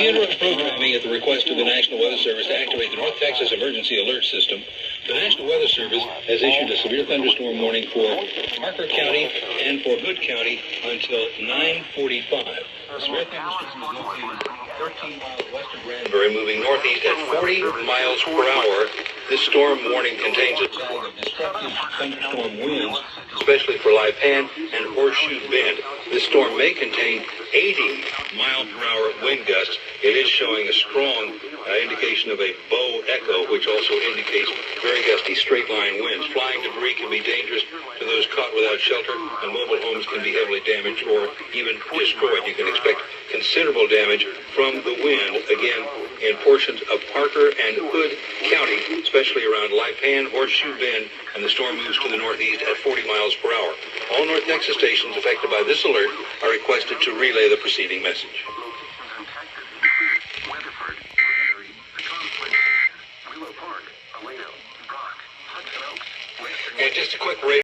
We interrupt programming at the request of the National Weather Service to activate the North Texas Emergency Alert System. The National Weather Service has issued a severe thunderstorm warning for Parker County and for Hood County until 9:45. The severe thunderstorm is located 13 miles west of Granbury, moving northeast at 40 miles per hour. This storm warning contains a tag of destructive thunderstorm winds, especially for Lipan and Horseshoe Bend. This storm may contain 80 mile per hour wind gusts. It is showing a strong indication of a bow echo, which also indicates very gusty straight line winds. Flying debris can be dangerous to those caught without shelter, and mobile homes can be heavily damaged or even destroyed. You can expect considerable damage from the wind, again, in portions of Parker and Hood County, especially around Lipan, Horseshoe Bend, and the storm moves to the northeast at 40 miles per hour. All North Texas stations affected by this alert are requested to relay the preceding message. And just a quick